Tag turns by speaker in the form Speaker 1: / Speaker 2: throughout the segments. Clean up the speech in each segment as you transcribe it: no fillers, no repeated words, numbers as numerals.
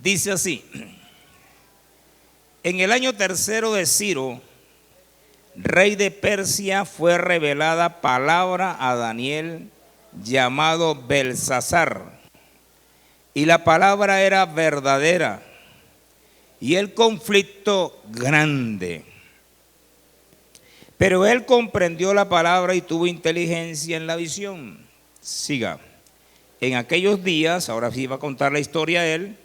Speaker 1: Dice así: en el año tercero de Ciro, rey de Persia, fue revelada palabra a Daniel llamado Belsasar. Y la palabra era verdadera y el conflicto grande. Pero él comprendió la palabra y tuvo inteligencia en la visión. Siga. En aquellos días, ahora sí va a contar la historia él,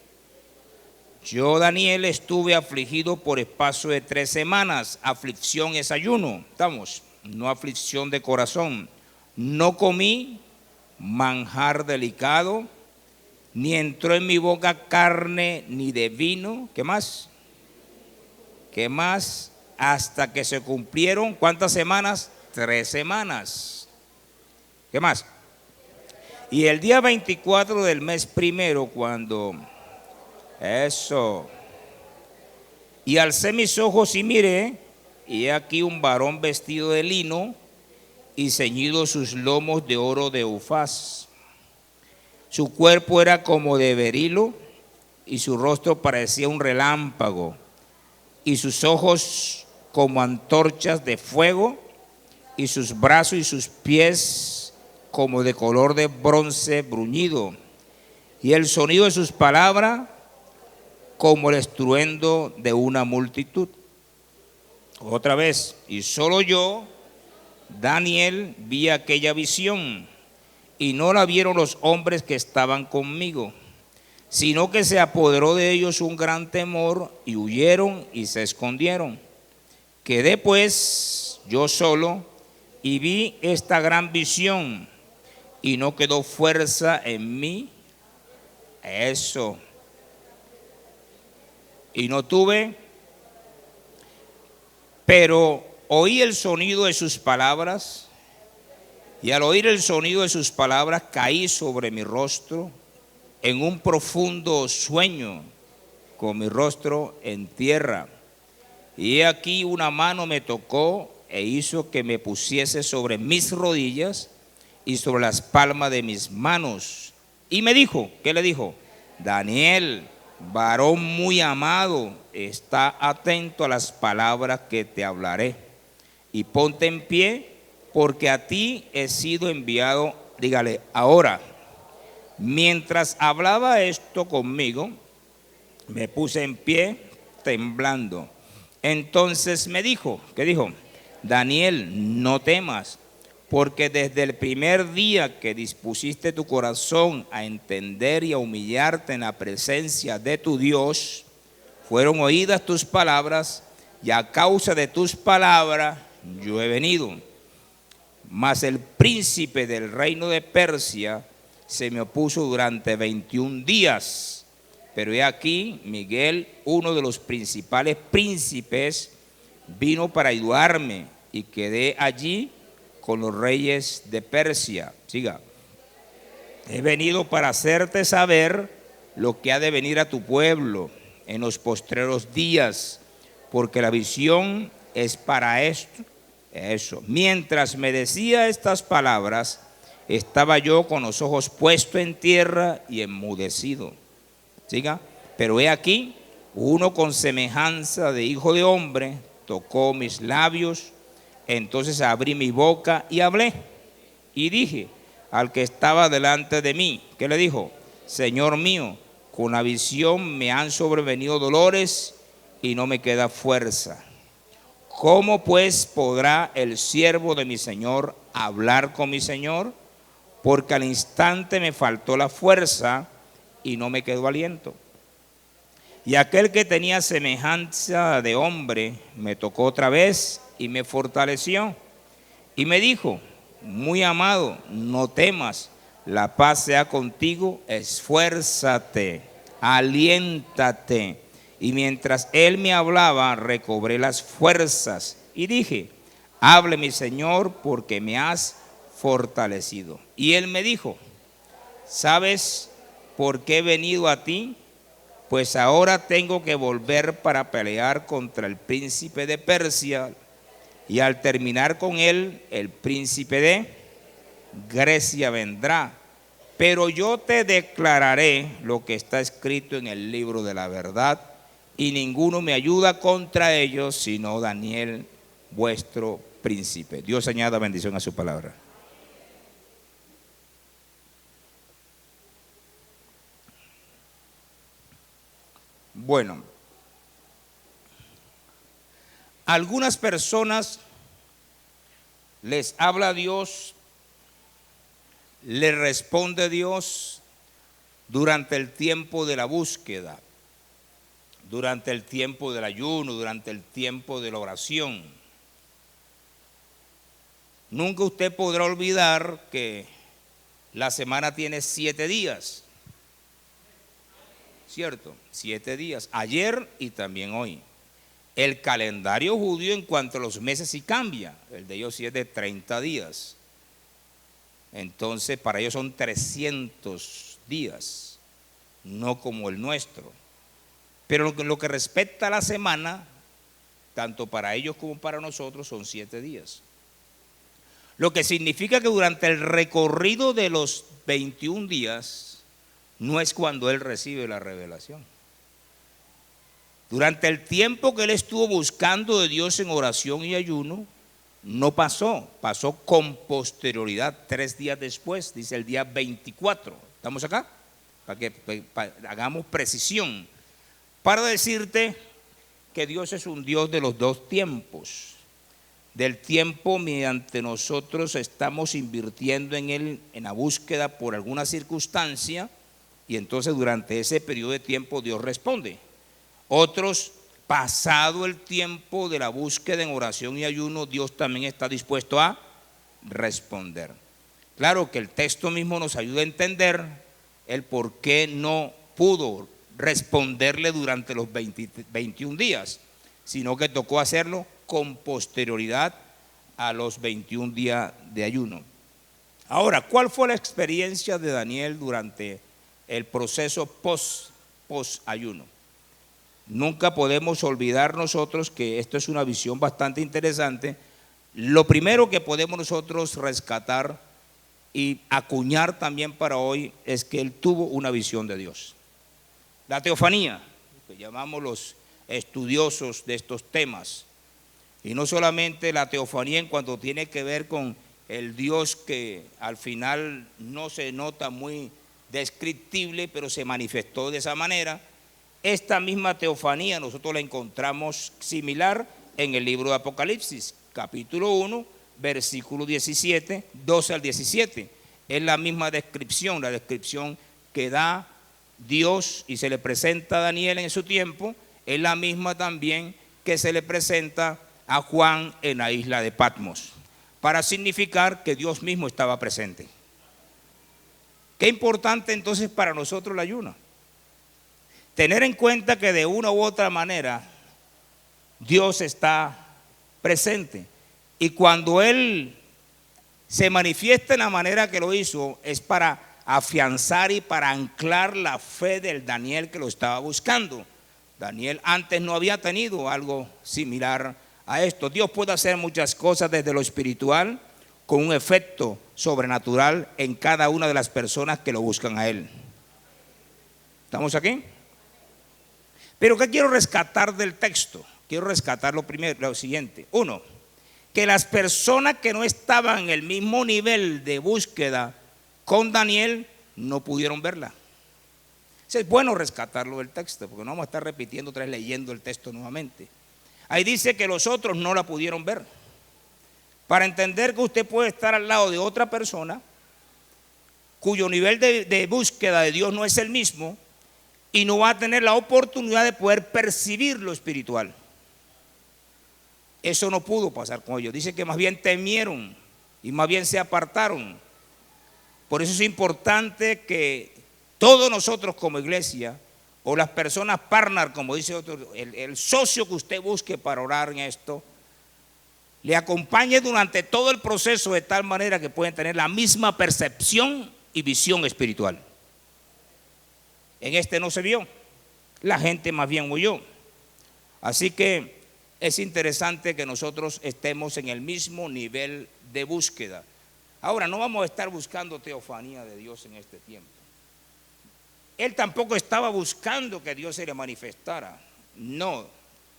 Speaker 1: yo, Daniel, estuve afligido por espacio de 3 semanas. Aflicción es ayuno, estamos, no aflicción de corazón. No comí manjar delicado, ni entró en mi boca carne ni de vino. ¿Qué más? ¿Qué más? Hasta que se cumplieron, ¿cuántas semanas? 3 semanas. ¿Qué más? Y el día 24 del mes primero, cuando... Eso. Y alcé mis ojos y miré, y he aquí un varón vestido de lino y ceñido sus lomos de oro de Ufaz. Su cuerpo era como de berilo y su rostro parecía un relámpago y sus ojos como antorchas de fuego y sus brazos y sus pies como de color de bronce bruñido y el sonido de sus palabras como el estruendo de una multitud. Otra vez, y solo yo, Daniel, vi aquella visión, y no la vieron los hombres que estaban conmigo, sino que se apoderó de ellos un gran temor, y huyeron y se escondieron. Quedé pues yo solo, y vi esta gran visión, y no quedó fuerza en mí. Eso. Y no tuve, pero oí el sonido de sus palabras, y al oír el sonido de sus palabras caí sobre mi rostro en un profundo sueño, con mi rostro en tierra. Y he aquí una mano me tocó e hizo que me pusiese sobre mis rodillas y sobre las palmas de mis manos. Y me dijo, ¿qué le dijo? Daniel, varón muy amado, está atento a las palabras que te hablaré y ponte en pie, porque a ti he sido enviado. Dígale, ahora. Mientras hablaba esto conmigo, me puse en pie temblando. Entonces me dijo, ¿qué dijo? Daniel, no temas, porque desde el primer día que dispusiste tu corazón a entender y a humillarte en la presencia de tu Dios, fueron oídas tus palabras, y a causa de tus palabras yo he venido. Mas el príncipe del reino de Persia se me opuso durante 21 días. Pero he aquí, Miguel, uno de los principales príncipes, vino para ayudarme, y quedé allí con los reyes de Persia. Siga. He venido para hacerte saber lo que ha de venir a tu pueblo en los postreros días, porque la visión es para esto. Eso. Mientras me decía estas palabras, estaba yo con los ojos puestos en tierra y enmudecido. Siga. Pero he aquí, uno con semejanza de hijo de hombre tocó mis labios. Entonces abrí mi boca y hablé, y dije al que estaba delante de mí, ¿qué le dijo? Señor mío, con la visión me han sobrevenido dolores y no me queda fuerza. ¿Cómo pues podrá el siervo de mi Señor hablar con mi Señor? Porque al instante me faltó la fuerza y no me quedó aliento. Y aquel que tenía semejanza de hombre me tocó otra vez y me fortaleció. Y me dijo, muy amado, no temas, la paz sea contigo, esfuérzate, aliéntate. Y mientras él me hablaba, recobré las fuerzas y dije, hable mi Señor, porque me has fortalecido. Y él me dijo, ¿sabes por qué he venido a ti? Pues ahora tengo que volver para pelear contra el príncipe de Persia, y al terminar con él, el príncipe de Grecia vendrá. Pero yo te declararé lo que está escrito en el libro de la verdad, y ninguno me ayuda contra ellos, sino Daniel, vuestro príncipe. Dios añada bendición a su palabra. Bueno, algunas personas les habla Dios, les responde Dios durante el tiempo de la búsqueda, durante el tiempo del ayuno, durante el tiempo de la oración. Nunca usted podrá olvidar que la semana tiene 7 días, ¿cierto? 7 días, ayer y también hoy. El calendario judío en cuanto a los meses sí cambia, el de ellos sí es de 30 días. Entonces para ellos son 300 días, no como el nuestro. Pero lo que respecta a la semana, tanto para ellos como para nosotros, son 7 días. Lo que significa que durante el recorrido de los 21 días, no es cuando él recibe la revelación. Durante el tiempo que él estuvo buscando de Dios en oración y ayuno, no pasó con posterioridad, 3 días después, dice el día 24. ¿Estamos acá? Para que hagamos precisión. Para decirte que Dios es un Dios de los 2 tiempos. Del tiempo mediante nosotros estamos invirtiendo en él, en la búsqueda por alguna circunstancia, y entonces durante ese periodo de tiempo Dios responde. Otros, pasado el tiempo de la búsqueda en oración y ayuno, Dios también está dispuesto a responder. Claro que el texto mismo nos ayuda a entender el por qué no pudo responderle durante los 21 días, sino que tocó hacerlo con posterioridad a los 21 días de ayuno. Ahora, ¿cuál fue la experiencia de Daniel durante el proceso post-ayuno? Nunca podemos olvidar nosotros que esto es una visión bastante interesante. Lo primero que podemos nosotros rescatar y acuñar también para hoy es que él tuvo una visión de Dios. La teofanía, que llamamos los estudiosos de estos temas, y no solamente la teofanía en cuanto tiene que ver con el Dios que al final no se nota muy descriptible, pero se manifestó de esa manera. Esta misma teofanía nosotros la encontramos similar en el libro de Apocalipsis, capítulo 1, versículo 17, 12 al 17. Es la misma descripción, la descripción que da Dios y se le presenta a Daniel en su tiempo, es la misma también que se le presenta a Juan en la isla de Patmos, para significar que Dios mismo estaba presente. Qué importante entonces para nosotros el ayuno. Tener en cuenta que de una u otra manera Dios está presente, y cuando Él se manifiesta en la manera que lo hizo es para afianzar y para anclar la fe del Daniel que lo estaba buscando. Daniel antes no había tenido algo similar a esto. Dios puede hacer muchas cosas desde lo espiritual con un efecto sobrenatural en cada una de las personas que lo buscan a Él. ¿Estamos aquí? Pero ¿qué quiero rescatar del texto? Quiero rescatar lo siguiente. 1, que las personas que no estaban en el mismo nivel de búsqueda con Daniel no pudieron verla. Es bueno rescatarlo del texto, porque no vamos a estar repitiendo otra vez leyendo el texto nuevamente. Ahí dice que los otros no la pudieron ver. Para entender que usted puede estar al lado de otra persona cuyo nivel de búsqueda de Dios no es el mismo, y no va a tener la oportunidad de poder percibir lo espiritual. Eso no pudo pasar con ellos. Dice que más bien temieron y más bien se apartaron. Por eso es importante que todos nosotros como iglesia, o las personas partner, como dice otro, el socio que usted busque para orar en esto, le acompañe durante todo el proceso de tal manera que pueden tener la misma percepción y visión espiritual. En este no se vio, la gente más bien huyó. Así que es interesante que nosotros estemos en el mismo nivel de búsqueda. Ahora, no vamos a estar buscando teofanía de Dios en este tiempo. Él tampoco estaba buscando que Dios se le manifestara. No,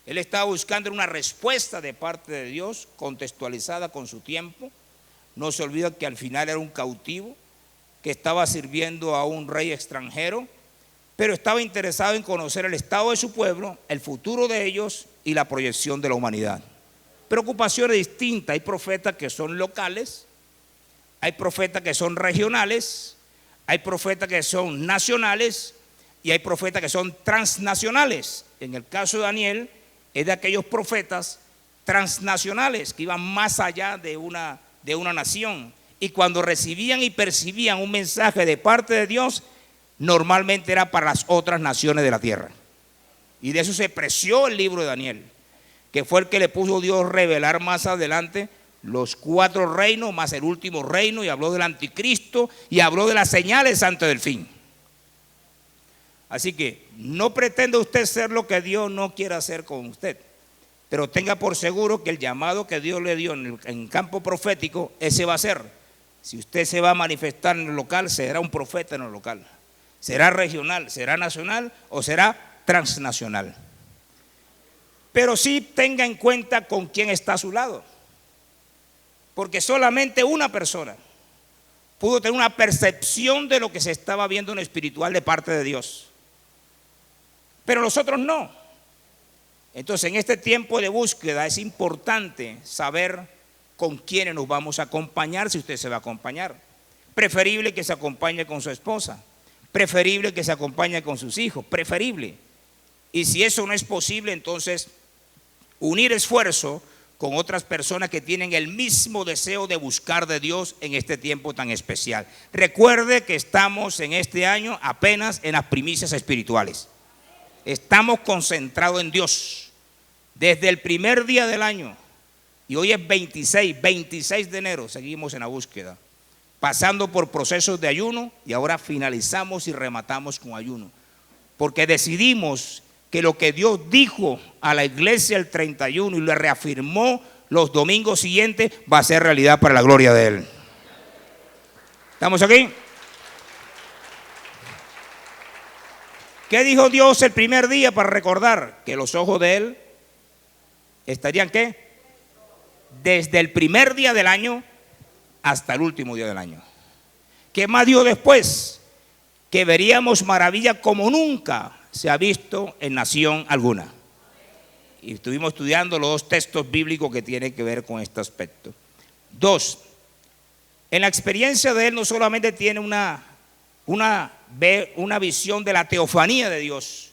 Speaker 1: él estaba buscando una respuesta de parte de Dios contextualizada con su tiempo. No se olvida que al final era un cautivo que estaba sirviendo a un rey extranjero, pero estaba interesado en conocer el estado de su pueblo, el futuro de ellos y la proyección de la humanidad. Preocupaciones distintas. Hay profetas que son locales, hay profetas que son regionales, hay profetas que son nacionales y hay profetas que son transnacionales. En el caso de Daniel, es de aquellos profetas transnacionales que iban más allá de una nación. Y cuando recibían y percibían un mensaje de parte de Dios, normalmente era para las otras naciones de la tierra. Y de eso se preció el libro de Daniel, que fue el que le puso Dios revelar más adelante los 4 reinos más el último reino, y habló del anticristo y habló de las señales antes del fin. Así que no pretenda usted ser lo que Dios no quiera hacer con usted, pero tenga por seguro que el llamado que Dios le dio en el campo profético, ese va a ser. Si usted se va a manifestar en el local, será un profeta en el local. Será regional, será nacional o será transnacional. Pero sí tenga en cuenta con quién está a su lado. Porque solamente una persona pudo tener una percepción de lo que se estaba viendo en lo espiritual de parte de Dios. Pero los otros no. Entonces, en este tiempo de búsqueda es importante saber con quiénes nos vamos a acompañar, si usted se va a acompañar. Preferible que se acompañe con su esposa, preferible que se acompañe con sus hijos, preferible. Y si eso no es posible, entonces unir esfuerzo con otras personas que tienen el mismo deseo de buscar de Dios en este tiempo tan especial. Recuerde que estamos en este año apenas en las primicias espirituales. Estamos concentrados en Dios desde el primer día del año, y hoy es 26 de enero, seguimos en la búsqueda, pasando por procesos de ayuno, y ahora finalizamos y rematamos con ayuno, porque decidimos que lo que Dios dijo a la iglesia el 31 y le reafirmó los domingos siguientes va a ser realidad para la gloria de Él. ¿Estamos aquí? ¿Qué dijo Dios el primer día para recordar? Que los ojos de Él estarían ¿qué? Desde el primer día del año hasta el último día del año. ¿Qué más dijo después? Que veríamos maravilla como nunca se ha visto en nación alguna. Y estuvimos estudiando los 2 textos bíblicos que tienen que ver con este aspecto. 2, en la experiencia de Él no solamente tiene una visión de la teofanía de Dios,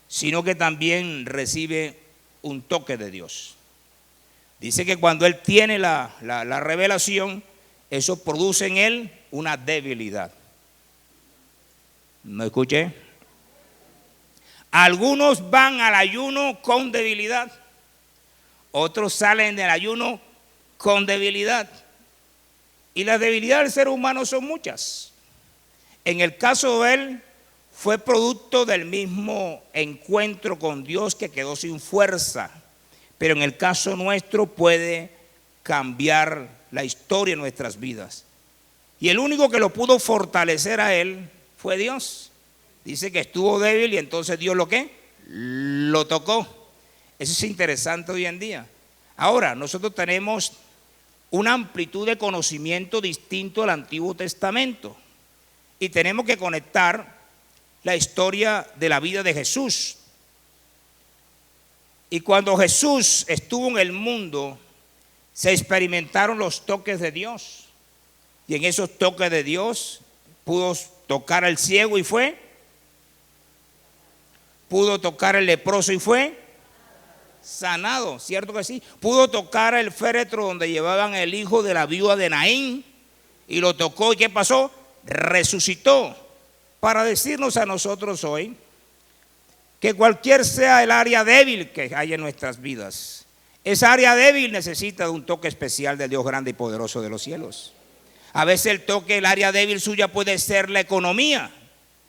Speaker 1: sino que también recibe un toque de Dios. Dice que cuando Él tiene la revelación, eso produce en Él una debilidad. ¿Me escuché? Algunos van al ayuno con debilidad, otros salen del ayuno con debilidad. Y las debilidades del ser humano son muchas. En el caso de él, fue producto del mismo encuentro con Dios que quedó sin fuerza. Pero en el caso nuestro puede cambiar la historia de nuestras vidas. Y el único que lo pudo fortalecer a él fue Dios. Dice que estuvo débil y entonces Dios ¿lo qué? Lo tocó. Eso es interesante hoy en día. Ahora, nosotros tenemos una amplitud de conocimiento distinto al Antiguo Testamento. Y tenemos que conectar la historia de la vida de Jesús. Y cuando Jesús estuvo en el mundo, se experimentaron los toques de Dios. Y en esos toques de Dios pudo tocar al ciego y fue. Pudo tocar al leproso y fue sanado, ¿cierto que sí? Pudo tocar el féretro donde llevaban el hijo de la viuda de Naín y lo tocó. ¿Y qué pasó? Resucitó. Para decirnos a nosotros hoy que cualquier sea el área débil que hay en nuestras vidas, esa área débil necesita de un toque especial del Dios grande y poderoso de los cielos. A veces el toque, el área débil suya puede ser la economía.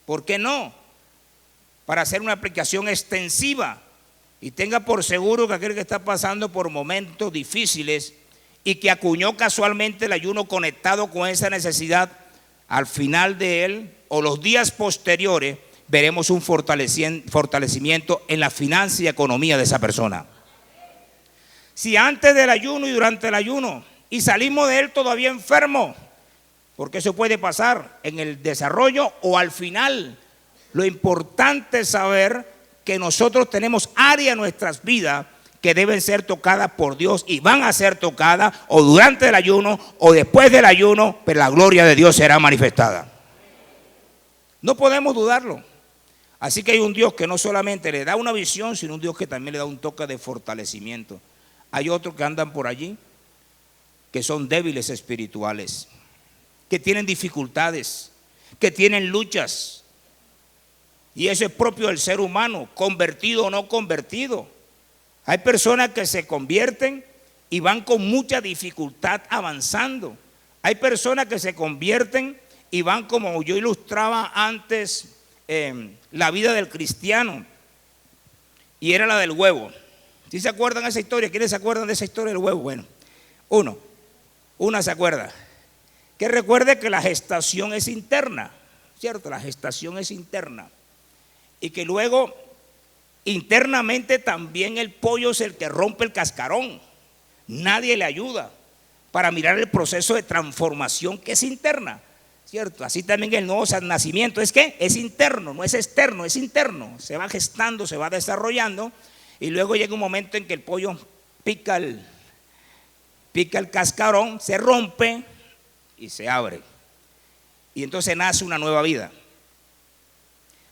Speaker 1: ¿Por qué no? Para hacer una aplicación extensiva. Y tenga por seguro que aquel que está pasando por momentos difíciles y que acuñó casualmente el ayuno conectado con esa necesidad, al final de él o los días posteriores veremos un fortalecimiento en la finanza y economía de esa persona. Si antes del ayuno y durante el ayuno y salimos de él todavía enfermo, porque eso puede pasar en el desarrollo o al final, lo importante es saber que nosotros tenemos áreas en nuestras vidas que deben ser tocadas por Dios y van a ser tocadas o durante el ayuno o después del ayuno, pero la gloria de Dios será manifestada. No podemos dudarlo. Así que hay un Dios que no solamente le da una visión, sino un Dios que también le da un toque de fortalecimiento. Hay otros que andan por allí, que son débiles espirituales, que tienen dificultades, que tienen luchas. Y eso es propio del ser humano, convertido o no convertido. Hay personas que se convierten y van con mucha dificultad avanzando. Hay personas que se convierten y van, como yo ilustraba antes, la vida del cristiano, y era la del huevo. ¿Sí se acuerdan de esa historia? ¿Quiénes se acuerdan de esa historia del huevo? Bueno, una se acuerda. Que recuerde que la gestación es interna, ¿cierto? La gestación es interna. Y que luego, internamente también el pollo es el que rompe el cascarón. Nadie le ayuda para mirar el proceso de transformación que es interna, ¿cierto? Así también el nuevo nacimiento es que es interno, no es externo, es interno. Se va gestando, se va desarrollando y luego llega un momento en que el pollo pica el cascarón, se rompe y se abre. Y entonces nace una nueva vida.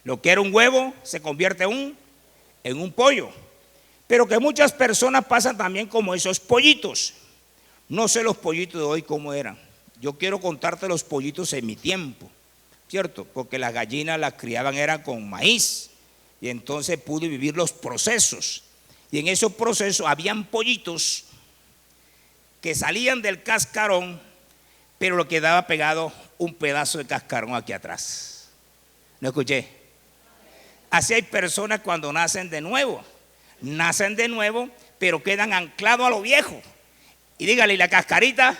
Speaker 1: Lo que era un huevo se convierte en un pollo. Pero que muchas personas pasan también como esos pollitos. No sé los pollitos de hoy cómo eran. Yo quiero contarte los pollitos en mi tiempo, ¿cierto? Porque las gallinas las criaban eran con maíz. Y entonces pude vivir los procesos. Y en esos procesos habían pollitos que salían del cascarón, pero lo quedaba pegado un pedazo de cascarón aquí atrás. ¿No escuché? Así hay personas cuando nacen de nuevo, pero quedan anclados a lo viejo. Y dígale, ¿y la cascarita?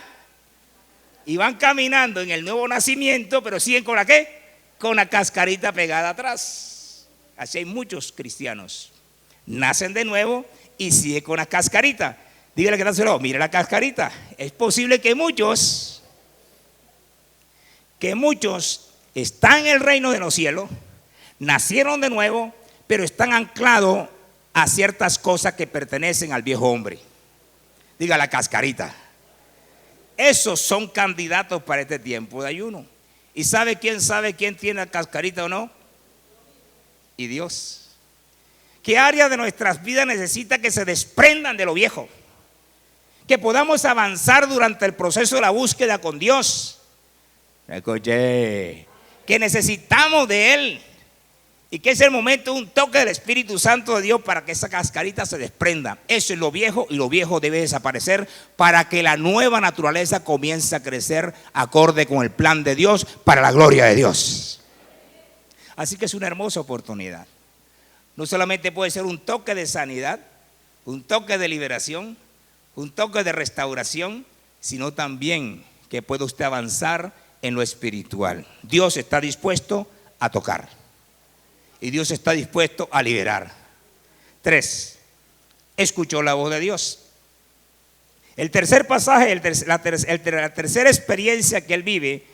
Speaker 1: Y van caminando en el nuevo nacimiento, pero siguen con la ¿qué? Con la cascarita pegada atrás. Así hay muchos cristianos. Nacen de nuevo y siguen con la cascarita. Dígale que está solo, mire la cascarita. Es posible que muchos están en el reino de los cielos, nacieron de nuevo, pero están anclados a ciertas cosas que pertenecen al viejo hombre. Diga la cascarita. Esos son candidatos para este tiempo de ayuno. ¿Y sabe quién tiene la cascarita o no? Y Dios. ¿Qué área de nuestras vidas necesita que se desprendan de lo viejo? Que podamos avanzar durante el proceso de la búsqueda con Dios. Escuché. Que necesitamos de Él. Y que es el momento de un toque del Espíritu Santo de Dios para que esa cascarita se desprenda. Eso es lo viejo y lo viejo debe desaparecer para que la nueva naturaleza comience a crecer acorde con el plan de Dios para la gloria de Dios. Así que es una hermosa oportunidad. No solamente puede ser un toque de sanidad, un toque de liberación, un toque de restauración, sino también que pueda usted avanzar en lo espiritual. Dios está dispuesto a tocar. Y Dios está dispuesto a liberar. 3. Escuchó la voz de Dios. El tercer pasaje, la tercera experiencia que él vive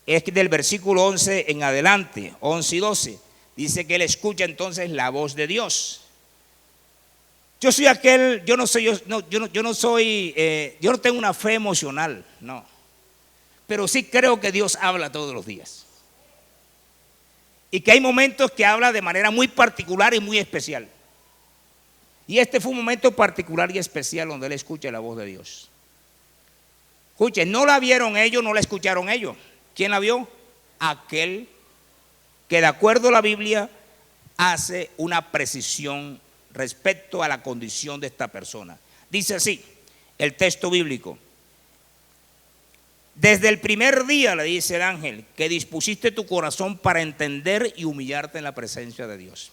Speaker 1: es del versículo 11 en adelante, 11 y 12. Dice que él escucha entonces la voz de Dios. Yo no tengo una fe emocional, no. Pero sí creo que Dios habla todos los días. Y que hay momentos que habla de manera muy particular y muy especial. Y este fue un momento particular y especial donde él escucha la voz de Dios. Escuchen, no la vieron ellos, no la escucharon ellos. ¿Quién la vio? Aquel que de acuerdo a la Biblia hace una precisión respecto a la condición de esta persona. Dice así, el texto bíblico. Desde el primer día, le dice el ángel, que dispusiste tu corazón para entender y humillarte en la presencia de Dios.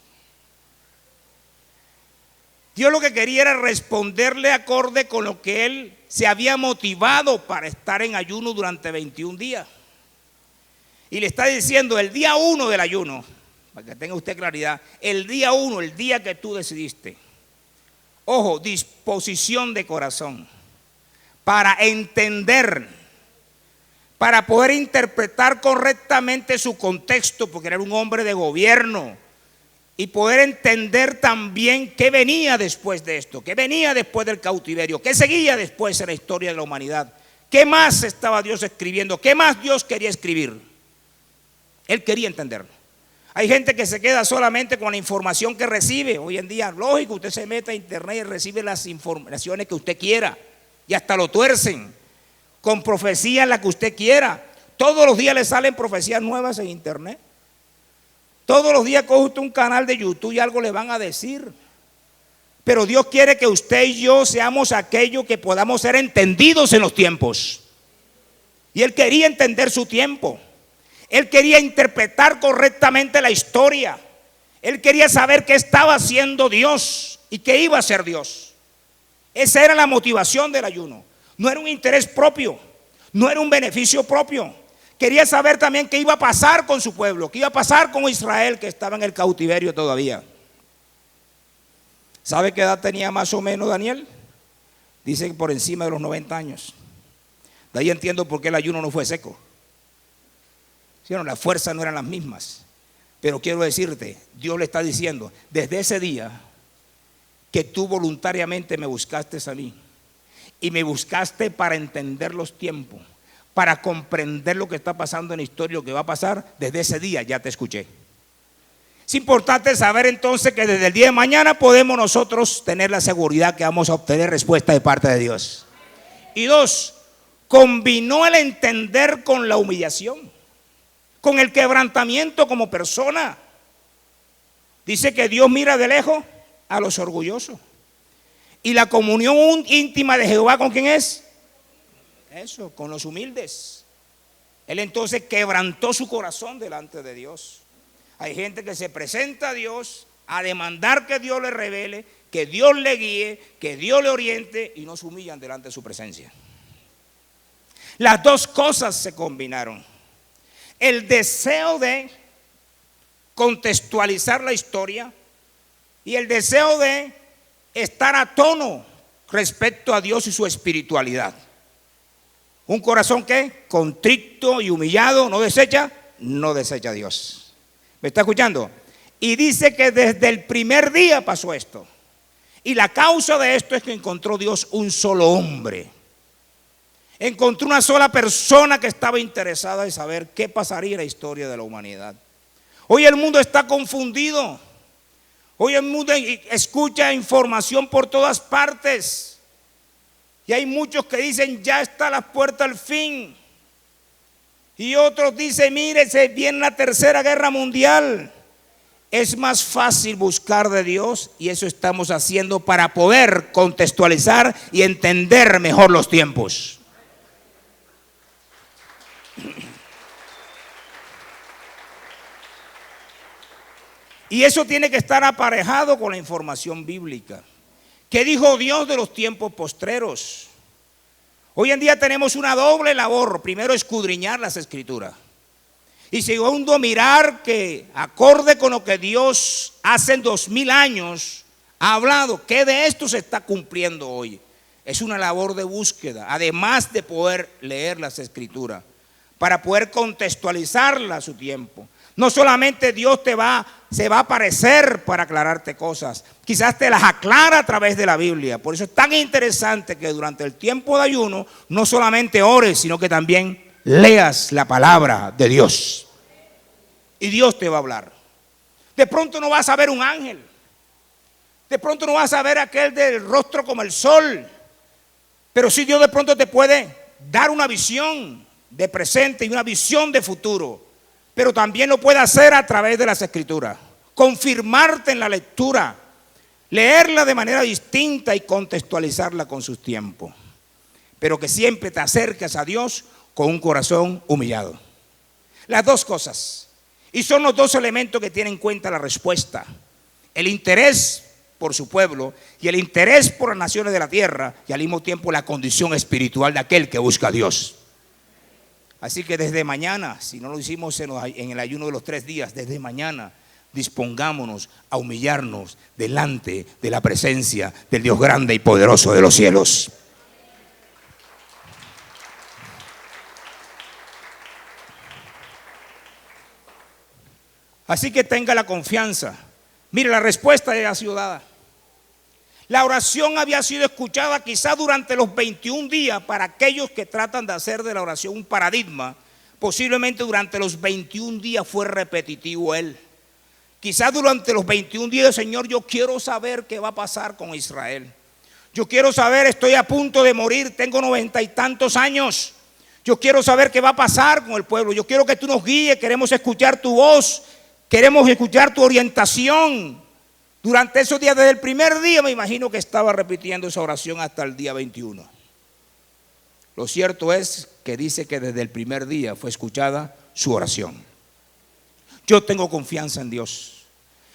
Speaker 1: Dios lo que quería era responderle acorde con lo que él se había motivado para estar en ayuno durante 21 días. Y le está diciendo el día 1 del ayuno, para que tenga usted claridad, el día 1, el día que tú decidiste. Ojo, disposición de corazón para entender, para poder interpretar correctamente su contexto, porque era un hombre de gobierno, y poder entender también qué venía después de esto, qué venía después del cautiverio, qué seguía después en la historia de la humanidad, qué más estaba Dios escribiendo, qué más Dios quería escribir. Él quería entenderlo. Hay gente que se queda solamente con la información que recibe. Hoy en día, lógico, usted se mete a internet y recibe las informaciones que usted quiera, y hasta lo tuercen con profecías la que usted quiera. Todos los días le salen profecías nuevas en internet. Todos los días coge usted un canal de YouTube y algo le van a decir. Pero Dios quiere que usted y yo seamos aquellos que podamos ser entendidos en los tiempos. Y Él quería entender su tiempo. Él quería interpretar correctamente la historia. Él quería saber qué estaba haciendo Dios y qué iba a hacer Dios. Esa era la motivación del ayuno. No era un interés propio, no era un beneficio propio. Quería saber también qué iba a pasar con su pueblo, qué iba a pasar con Israel, que estaba en el cautiverio todavía. ¿Sabe qué edad tenía más o menos Daniel? Dice que por encima de los 90 años. De ahí entiendo por qué el ayuno no fue seco. ¿Sí? No, las fuerzas no eran las mismas. Pero quiero decirte, Dios le está diciendo, desde ese día que tú voluntariamente me buscaste a mí, y me buscaste para entender los tiempos, para comprender lo que está pasando en la historia, lo que va a pasar, desde ese día ya te escuché. Es importante saber entonces que desde el día de mañana podemos nosotros tener la seguridad que vamos a obtener respuesta de parte de Dios. Y dos, combinó el entender con la humillación, con el quebrantamiento como persona. Dice que Dios mira de lejos a los orgullosos. Y la comunión íntima de Jehová, ¿con quién es? Eso, con los humildes. Él entonces quebrantó su corazón delante de Dios. Hay gente que se presenta a Dios a demandar que Dios le revele, que Dios le guíe, que Dios le oriente, y no se humillan delante de su presencia. Las dos cosas se combinaron. El deseo de contextualizar la historia y el deseo de estar a tono respecto a Dios y su espiritualidad. Un corazón que contrito y humillado no desecha a Dios. ¿Me está escuchando? Y dice que desde el primer día pasó esto. Y la causa de esto es que encontró Dios un solo hombre. Encontró una sola persona que estaba interesada en saber qué pasaría en la historia de la humanidad. Hoy el mundo está confundido. Hoy el mundo escucha información por todas partes. Y hay muchos que dicen, ya está a las puertas el fin. Y otros dicen, mire, se viene la tercera guerra mundial. Es más fácil buscar de Dios, y eso estamos haciendo para poder contextualizar y entender mejor los tiempos. Y eso tiene que estar aparejado con la información bíblica. ¿Qué dijo Dios de los tiempos postreros? Hoy en día tenemos una doble labor. Primero, escudriñar las escrituras. Y segundo, mirar que acorde con lo que Dios hace en 2000 años ha hablado, ¿qué de esto se está cumpliendo hoy? Es una labor de búsqueda, además de poder leer las escrituras, para poder contextualizarla a su tiempo. No solamente Dios se va a aparecer para aclararte cosas, quizás te las aclara a través de la Biblia. Por eso es tan interesante que durante el tiempo de ayuno no solamente ores, sino que también leas la palabra de Dios. Y Dios te va a hablar. De pronto no vas a ver un ángel. De pronto no vas a ver aquel del rostro como el sol. Pero sí, Dios de pronto te puede dar una visión de presente y una visión de futuro. Pero también lo puede hacer a través de las escrituras. Confirmarte en la lectura, leerla de manera distinta y contextualizarla con sus tiempos. Pero que siempre te acerques a Dios con un corazón humillado. Las dos cosas. Y son los dos elementos que tienen en cuenta la respuesta. El interés por su pueblo y el interés por las naciones de la tierra y al mismo tiempo la condición espiritual de aquel que busca a Dios. Así que desde mañana, si no lo hicimos en el ayuno de los 3 días, desde mañana dispongámonos a humillarnos delante de la presencia del Dios grande y poderoso de los cielos. Así que tenga la confianza. Mire, la respuesta ya ha sido dada. La oración había sido escuchada quizá durante los 21 días. Para aquellos que tratan de hacer de la oración un paradigma, posiblemente durante los 21 días fue repetitivo él. Quizá durante los 21 días, Señor, yo quiero saber qué va a pasar con Israel. Yo quiero saber, estoy a punto de morir, tengo 90 y tantos años. Yo quiero saber qué va a pasar con el pueblo. Yo quiero que tú nos guíes, queremos escuchar tu voz, queremos escuchar tu orientación. Durante esos días, desde el primer día, me imagino que estaba repitiendo esa oración hasta el día 21. Lo cierto es que dice que desde el primer día fue escuchada su oración. Yo tengo confianza en Dios.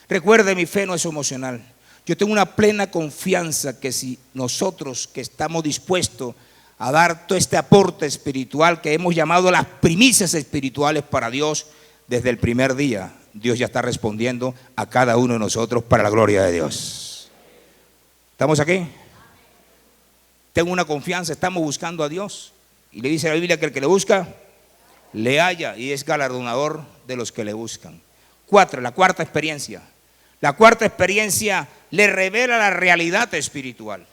Speaker 1: Recuerde, mi fe no es emocional. Yo tengo una plena confianza que si nosotros que estamos dispuestos a dar todo este aporte espiritual que hemos llamado las primicias espirituales para Dios, desde el primer día Dios ya está respondiendo a cada uno de nosotros para la gloria de Dios. ¿Estamos aquí? Tengo una confianza, estamos buscando a Dios. Y le dice la Biblia que el que le busca, le halla y es galardonador de los que le buscan. 4, la cuarta experiencia. La cuarta experiencia le revela la realidad espiritual.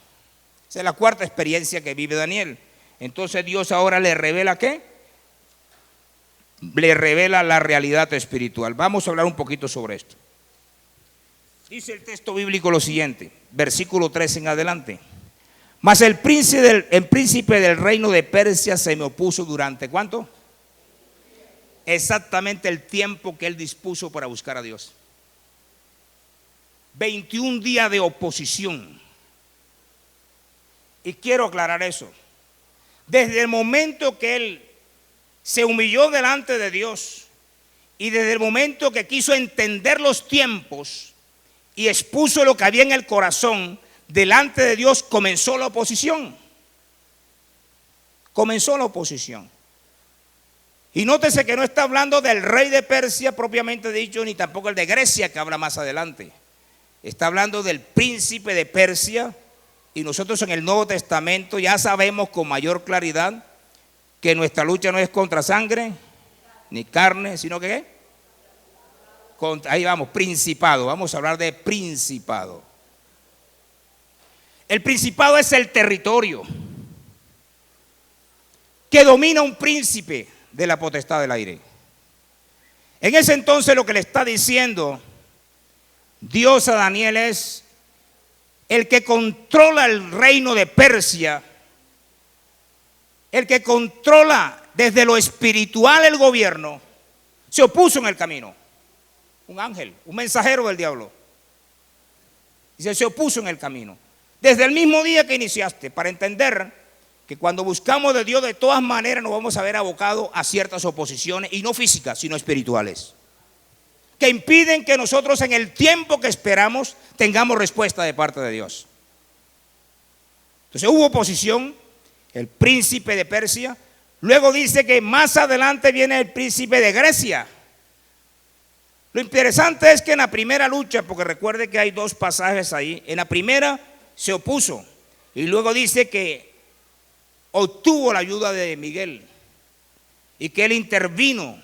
Speaker 1: Esa es la cuarta experiencia que vive Daniel. Entonces Dios ahora le revela ¿qué? Le revela la realidad espiritual. Vamos a hablar un poquito sobre esto. Dice el texto bíblico lo siguiente, versículo 3 en adelante. Mas el príncipe del reino de Persia se me opuso durante ¿cuánto? Exactamente el tiempo que él dispuso para buscar a Dios. 21 días de oposición. Y quiero aclarar eso. Desde el momento que él se humilló delante de Dios y desde el momento que quiso entender los tiempos y expuso lo que había en el corazón delante de Dios, comenzó la oposición. Comenzó la oposición. Y nótese que no está hablando del rey de Persia propiamente dicho, ni tampoco el de Grecia que habla más adelante. Está hablando del príncipe de Persia. Y nosotros en el Nuevo Testamento ya sabemos con mayor claridad que nuestra lucha no es contra sangre ni carne, sino que ¿qué? Ahí vamos, principado. Vamos a hablar de principado. El principado es el territorio que domina un príncipe de la potestad del aire. En ese entonces lo que le está diciendo Dios a Daniel es: el que controla el reino de Persia, el que controla desde lo espiritual el gobierno, se opuso en el camino. Un ángel, un mensajero del diablo. Dice, se opuso en el camino. Desde el mismo día que iniciaste, para entender que cuando buscamos de Dios, de todas maneras nos vamos a ver abocados a ciertas oposiciones, y no físicas, sino espirituales, que impiden que nosotros en el tiempo que esperamos tengamos respuesta de parte de Dios. Entonces hubo oposición, el príncipe de Persia. Luego dice que más adelante viene el príncipe de Grecia. Lo interesante es que en la primera lucha, porque recuerde que hay 2 pasajes ahí, en la primera se opuso y luego dice que obtuvo la ayuda de Miguel y que él intervino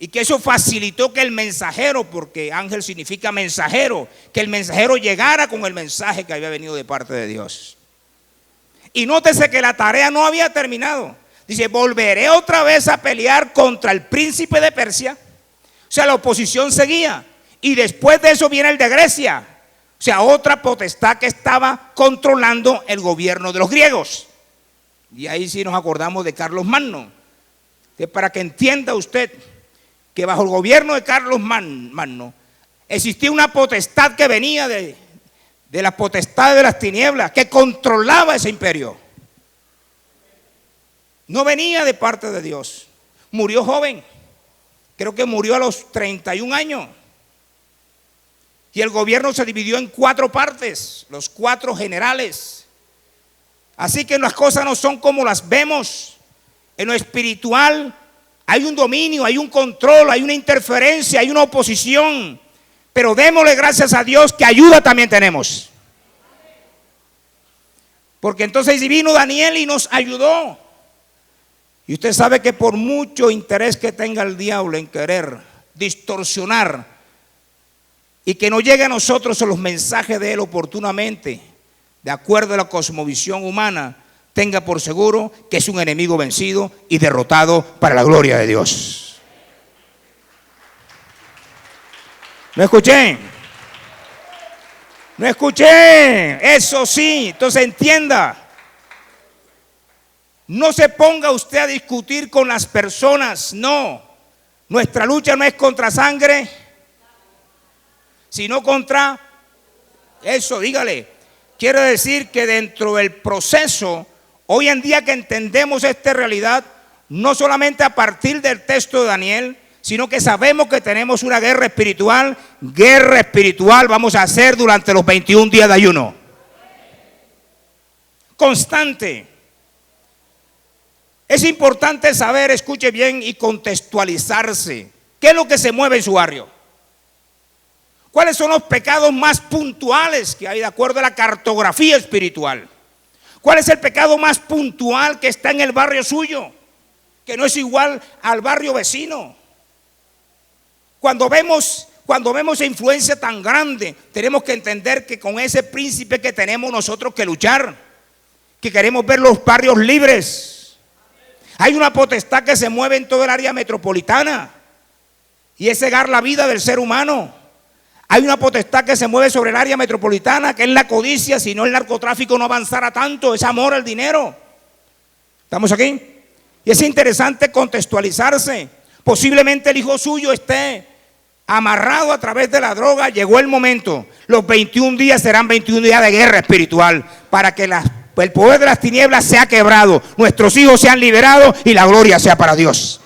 Speaker 1: y que eso facilitó que el mensajero, porque ángel significa mensajero, que el mensajero llegara con el mensaje que había venido de parte de Dios. Y nótese que la tarea no había terminado. Dice, volveré otra vez a pelear contra el príncipe de Persia. O sea, la oposición seguía. Y después de eso viene el de Grecia. O sea, otra potestad que estaba controlando el gobierno de los griegos. Y ahí sí nos acordamos de Carlos Magno. Para que entienda usted que bajo el gobierno de Carlos Magno existía una potestad que venía de las potestades de las tinieblas, que controlaba ese imperio. No venía de parte de Dios. Murió joven. Creo que murió a los 31 años. Y el gobierno se dividió en 4 partes, los 4 generales. Así que las cosas no son como las vemos. En lo espiritual hay un dominio, hay un control, hay una interferencia, hay una oposición. Pero démosle gracias a Dios que ayuda también tenemos. Porque entonces vino Daniel y nos ayudó. Y usted sabe que por mucho interés que tenga el diablo en querer distorsionar y que no llegue a nosotros los mensajes de él oportunamente, de acuerdo a la cosmovisión humana, tenga por seguro que es un enemigo vencido y derrotado para la gloria de Dios. ¿Me escuché? ¿Me escuché? Eso sí, entonces entienda. No se ponga usted a discutir con las personas, no. Nuestra lucha no es contra sangre, sino contra eso, dígale. Quiere decir que dentro del proceso, hoy en día que entendemos esta realidad, no solamente a partir del texto de Daniel, sino que sabemos que tenemos una guerra espiritual vamos a hacer durante los 21 días de ayuno. Constante. Es importante saber, escuche bien, y contextualizarse. ¿Qué es lo que se mueve en su barrio? ¿Cuáles son los pecados más puntuales que hay de acuerdo a la cartografía espiritual? ¿Cuál es el pecado más puntual que está en el barrio suyo, que no es igual al barrio vecino? Cuando vemos esa influencia tan grande, tenemos que entender que con ese príncipe que tenemos nosotros que luchar, que queremos ver los barrios libres. Hay una potestad que se mueve en todo el área metropolitana y es cegar la vida del ser humano. Hay una potestad que se mueve sobre el área metropolitana, que es la codicia. Si no, el narcotráfico no avanzara tanto, es amor al dinero. ¿Estamos aquí? Y es interesante contextualizarse. Posiblemente el hijo suyo esté amarrado a través de la droga. Llegó el momento. Los 21 días serán 21 días de guerra espiritual para que el poder de las tinieblas sea quebrado, nuestros hijos sean liberados y la gloria sea para Dios.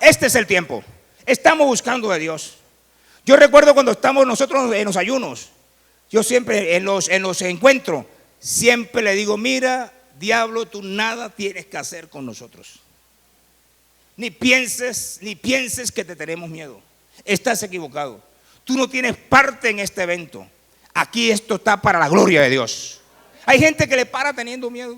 Speaker 1: Este es el tiempo. Estamos buscando de Dios. Yo recuerdo cuando estamos nosotros en los ayunos, yo siempre en los encuentros, siempre le digo, mira, diablo, tú nada tienes que hacer con nosotros. Ni pienses que te tenemos miedo. Estás equivocado. Tú no tienes parte en este evento. Aquí esto está para la gloria de Dios. Hay gente que le para teniendo miedo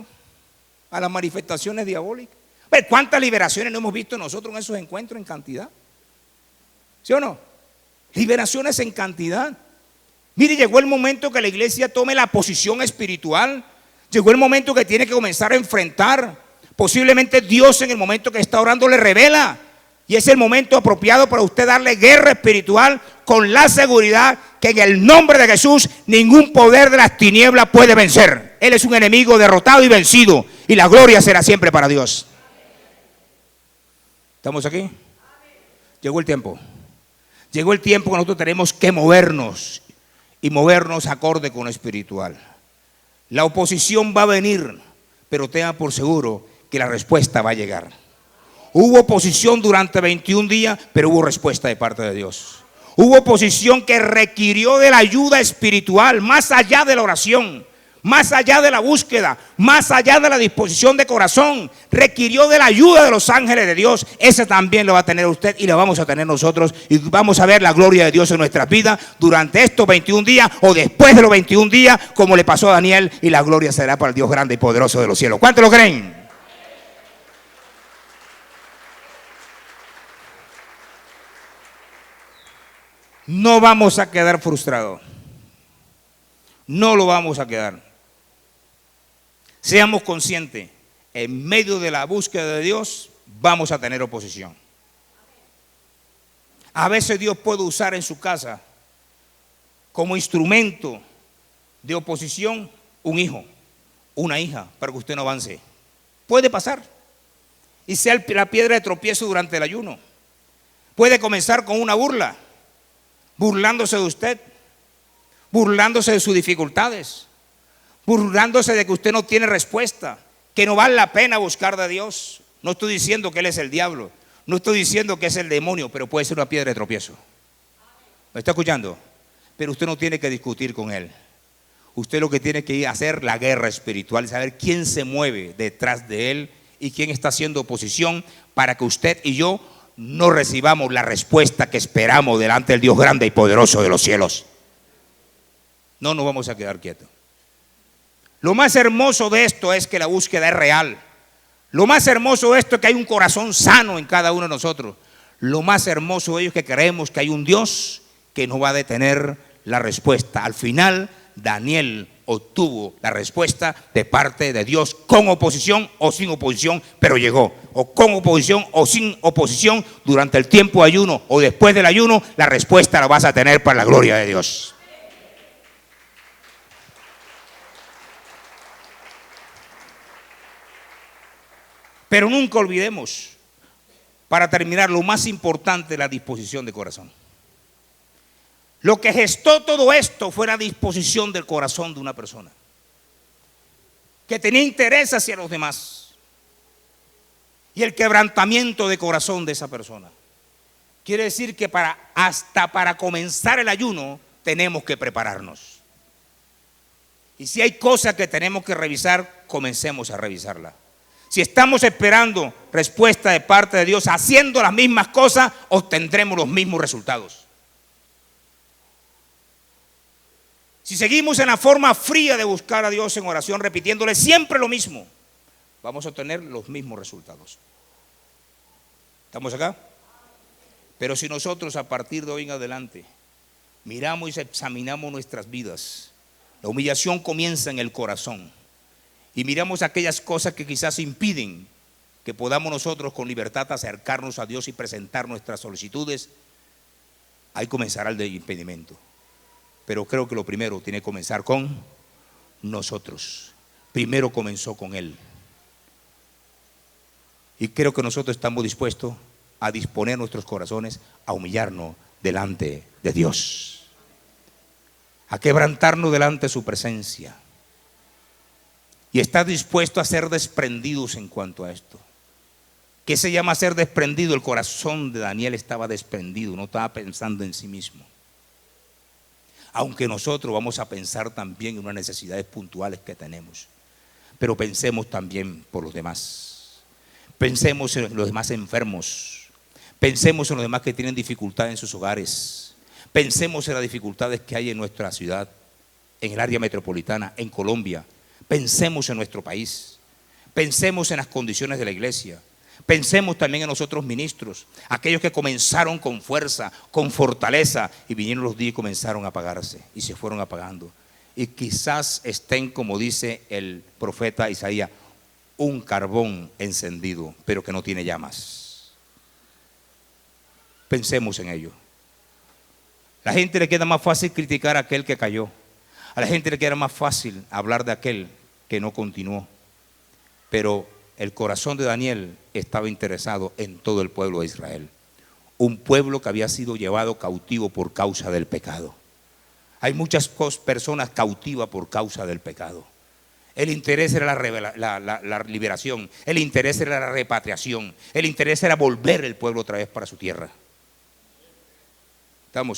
Speaker 1: a las manifestaciones diabólicas. Pero ¿cuántas liberaciones no hemos visto nosotros en esos encuentros en cantidad? ¿Sí o no? Liberaciones en cantidad. Mire, llegó el momento que la iglesia tome la posición espiritual. Llegó el momento que tiene que comenzar a enfrentar. Posiblemente Dios en el momento que está orando le revela. Y es el momento apropiado para usted darle guerra espiritual con la seguridad que en el nombre de Jesús ningún poder de las tinieblas puede vencer. Él es un enemigo derrotado y vencido y la gloria será siempre para Dios. ¿Estamos aquí? Llegó el tiempo. Llegó el tiempo que nosotros tenemos que movernos y movernos acorde con lo espiritual. La oposición va a venir, pero tenga por seguro que la respuesta va a llegar. Hubo oposición durante 21 días, pero hubo respuesta de parte de Dios. Hubo oposición que requirió de la ayuda espiritual, más allá de la oración, más allá de la búsqueda, más allá de la disposición de corazón. Requirió de la ayuda de los ángeles de Dios. Ese también lo va a tener usted y lo vamos a tener nosotros. Y vamos a ver la gloria de Dios en nuestras vidas durante estos 21 días o después de los 21 días, como le pasó a Daniel. Y la gloria será para el Dios grande y poderoso de los cielos. ¿Cuántos lo creen? No vamos a quedar frustrados. No lo vamos a quedar. Seamos conscientes, en medio de la búsqueda de Dios vamos a tener oposición. A veces Dios puede usar en su casa como instrumento de oposición un hijo, una hija, para que usted no avance. Puede pasar. Y sea la piedra de tropiezo durante el ayuno. Puede comenzar con una burla, burlándose de usted, burlándose de sus dificultades, burlándose de que usted no tiene respuesta, que no vale la pena buscar de Dios. No estoy diciendo que Él es el diablo. No estoy diciendo que es el demonio, pero puede ser una piedra de tropiezo. ¿Me está escuchando? Pero usted no tiene que discutir con él. Usted lo que tiene que ir a hacer la guerra espiritual, saber quién se mueve detrás de él y quién está haciendo oposición, para que usted y yo no recibamos la respuesta que esperamos delante del Dios grande y poderoso de los cielos. No nos vamos a quedar quietos. Lo más hermoso de esto es que la búsqueda es real. Lo más hermoso de esto es que hay un corazón sano en cada uno de nosotros. Lo más hermoso de ello es que creemos que hay un Dios que no va a detener la respuesta. Al final, Daniel obtuvo la respuesta de parte de Dios, con oposición o sin oposición, pero llegó. O con oposición o sin oposición, durante el tiempo de ayuno o después del ayuno, la respuesta la vas a tener para la gloria de Dios. Pero nunca olvidemos, para terminar, lo más importante, la disposición de corazón. Lo que gestó todo esto fue la disposición del corazón de una persona que tenía interés hacia los demás y el quebrantamiento de corazón de esa persona. Quiere decir que hasta para comenzar el ayuno tenemos que prepararnos. Y si hay cosas que tenemos que revisar, comencemos a revisarlas. Si estamos esperando respuesta de parte de Dios haciendo las mismas cosas, obtendremos los mismos resultados. Si seguimos en la forma fría de buscar a Dios en oración, repitiéndole siempre lo mismo, vamos a obtener los mismos resultados. ¿Estamos acá? Pero si nosotros a partir de hoy en adelante miramos y examinamos nuestras vidas, la humillación comienza en el corazón. Y miramos aquellas cosas que quizás impiden que podamos nosotros con libertad acercarnos a Dios y presentar nuestras solicitudes, ahí comenzará el impedimento. Pero creo que lo primero tiene que comenzar con nosotros. Primero comenzó con Él. Y creo que nosotros estamos dispuestos a disponer nuestros corazones a humillarnos delante de Dios, a quebrantarnos delante de su presencia. Y está dispuesto a ser desprendidos en cuanto a esto. ¿Qué se llama ser desprendido? El corazón de Daniel estaba desprendido, no estaba pensando en sí mismo. Aunque nosotros vamos a pensar también en unas necesidades puntuales que tenemos, pero pensemos también por los demás. Pensemos en los demás enfermos. Pensemos en los demás que tienen dificultades en sus hogares. Pensemos en las dificultades que hay en nuestra ciudad, en el área metropolitana, en Colombia. Pensemos en nuestro país, pensemos en las condiciones de la iglesia, pensemos también en los otros ministros, aquellos que comenzaron con fuerza, con fortaleza, y vinieron los días y comenzaron a apagarse y se fueron apagando. Y quizás estén, como dice el profeta Isaías, un carbón encendido, pero que no tiene llamas. Pensemos en ello. A la gente le queda más fácil criticar a aquel que cayó. A la gente le queda más fácil hablar de aquel que no continuó. Pero el corazón de Daniel estaba interesado en todo el pueblo de Israel. Un pueblo que había sido llevado cautivo por causa del pecado. Hay muchas personas cautivas por causa del pecado. El interés era la liberación. El interés era la repatriación. El interés era volver el pueblo otra vez para su tierra.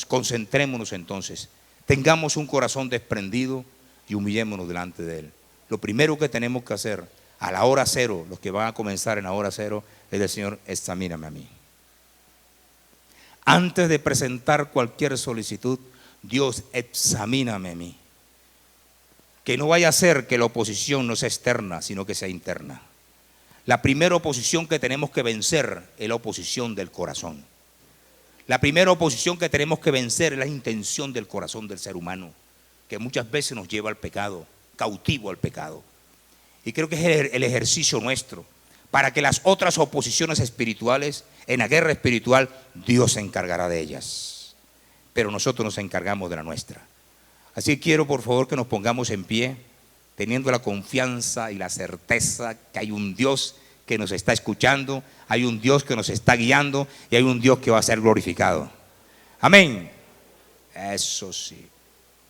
Speaker 1: Concentrémonos entonces. Tengamos un corazón desprendido y humillémonos delante de Él. Lo primero que tenemos que hacer a la hora cero, los que van a comenzar en la hora cero, es del Señor, examíname a mí. Antes de presentar cualquier solicitud, Dios, examíname a mí. Que no vaya a ser que la oposición no sea externa, sino que sea interna. La primera oposición que tenemos que vencer es la oposición del corazón. La primera oposición que tenemos que vencer es la intención del corazón del ser humano, que muchas veces nos lleva al pecado, cautivo al pecado. Y creo que es el ejercicio nuestro, para que las otras oposiciones espirituales, en la guerra espiritual, Dios se encargará de ellas. Pero nosotros nos encargamos de la nuestra. Así que quiero por favor que nos pongamos en pie, teniendo la confianza y la certeza que hay un Dios que nos está escuchando, hay un Dios que nos está guiando y hay un Dios que va a ser glorificado. Amén. Eso sí.